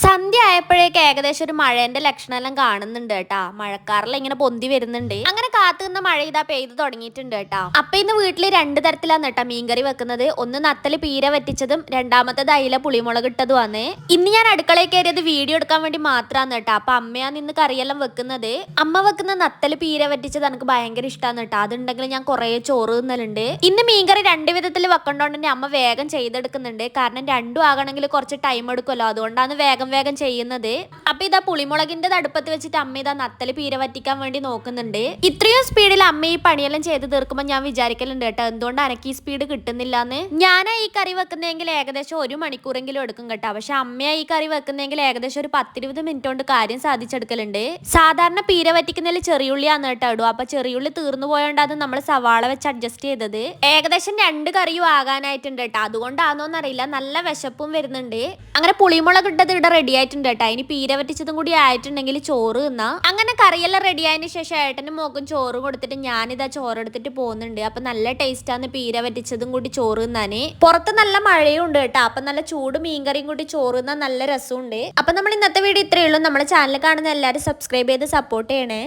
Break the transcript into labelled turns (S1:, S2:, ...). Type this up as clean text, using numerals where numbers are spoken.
S1: സന്ധ്യ ആയപ്പോഴേക്ക് ഏകദേശം ഒരു മഴേന്റെ ലക്ഷണമെല്ലാം കാണുന്നുണ്ട് കേട്ടാ. മഴക്കാറിൽ ഇങ്ങനെ പൊന്തി വരുന്നുണ്ട്. അങ്ങനെ കാത്തുനിന്ന മഴ ഇതാ പെയ്ത് തുടങ്ങിയിട്ടുണ്ട് കേട്ടാ. അപ്പൊ ഇന്ന് വീട്ടില് രണ്ട് തരത്തിലാണ് കേട്ടാ മീൻകറി വെക്കുന്നത്. ഒന്ന് നത്തല് പീര വറ്റിച്ചതും രണ്ടാമത്തത് അയില പുളിമുളക് ഇട്ടതുമാണ്. ഇന്ന് ഞാൻ അടുക്കളയിൽ കയറിയത് വീഡിയോ എടുക്കാൻ വേണ്ടി മാത്രമാണ് കേട്ടാ. അപ്പൊ അമ്മയാണ് ഇന്ന് കറിയെല്ലാം വെക്കുന്നത്. അമ്മ വെക്കുന്ന നത്തല് പീര വറ്റിച്ചത് എനിക്ക് ഭയങ്കര ഇഷ്ടമാണ് കേട്ടാ. അതുണ്ടെങ്കിൽ ഞാൻ കുറെ ചോറ് തിന്നലുണ്ട്. ഇന്ന് മീൻകറി രണ്ട് വിധത്തിൽ വെക്കണ്ടോണ്ട് തന്നെ അമ്മ വേഗം ചെയ്തെടുക്കുന്നുണ്ട്. കാരണം രണ്ടും ആകണമെങ്കിൽ കുറച്ച് ടൈം എടുക്കുമല്ലോ, അതുകൊണ്ടാണ് വേഗം വേഗം ചെയ്യുന്നത്. അപ്പൊ ഇതാ പുളിമുളകിന്റെ അടുപ്പത്ത് വെച്ചിട്ട് അമ്മ ഇതാ നത്തല് പീര വറ്റിക്കാൻ വേണ്ടി നോക്കുന്നുണ്ട്. ഇത്രയും സ്പീഡിൽ അമ്മ ഈ പണിയെല്ലാം ചെയ്ത് തീർക്കുമ്പോൾ ഞാൻ വിചാരിക്കലുണ്ട് കേട്ടോ, എന്തുകൊണ്ട് എനിക്ക് ഈ സ്പീഡ് കിട്ടുന്നില്ലാന്ന്. ഞാനാ ഈ കറി വെക്കുന്നെങ്കിൽ ഏകദേശം 1 മണിക്കൂറെങ്കിലും എടുക്കും കേട്ടോ. പക്ഷെ അമ്മയാ ഈ കറി വെക്കുന്നെങ്കിൽ ഏകദേശം ഒരു 10-20 മിനിറ്റ് കൊണ്ട് കാര്യം സാധിച്ചെടുക്കലുണ്ട്. സാധാരണ പീര വറ്റിക്കുന്നതിൽ ചെറിയുള്ളിയാണ് കേട്ടോ ഇടുക. അപ്പൊ ചെറിയുള്ളി തീർന്നു പോയോണ്ട് അത് നമ്മൾ സവാള വെച്ച് അഡ്ജസ്റ്റ് ചെയ്തത്. ഏകദേശം 2 കറിയും ആകാനായിട്ടുണ്ട് കേട്ടോ. അതുകൊണ്ടാണോന്നറിയില്ല, നല്ല വിശപ്പും വരുന്നുണ്ട്. അങ്ങനെ പുളിമുളക് ഇട്ടത് ഇവിടെ റെഡി ആയിട്ടുണ്ട് കേട്ടോ. ഇനി പീര വറ്റിച്ചതും കൂടി ആയിട്ടുണ്ടെങ്കിൽ ചോറ് തിന്നാ. അങ്ങനെ കറിയെല്ലാം റെഡി ആയതിനു ശേഷം ഏട്ടനും മോക്കും ചോറ് കൊടുത്തിട്ട് ഞാനിതാ ചോറ് എടുത്തിട്ട് പോകുന്നുണ്ട്. അപ്പൊ നല്ല ടേസ്റ്റാണ് പീര വറ്റിച്ചതും കൂടി ചോറ് തിന്നാന്. പുറത്ത് നല്ല മഴയും ഉണ്ട് കേട്ടോ. അപ്പൊ നല്ല ചൂട് മീൻകറിയും കൂടി ചോറ് തിന്നാൻ നല്ല രസമുണ്ട്. അപ്പൊ നമ്മൾ ഇന്നത്തെ വീഡിയോ ഇത്രയേ ഉള്ളൂ. നമ്മുടെ ചാനൽ കാണുന്ന എല്ലാവരും സബ്സ്ക്രൈബ് ചെയ്ത് സപ്പോർട്ട് ചെയ്യണേ.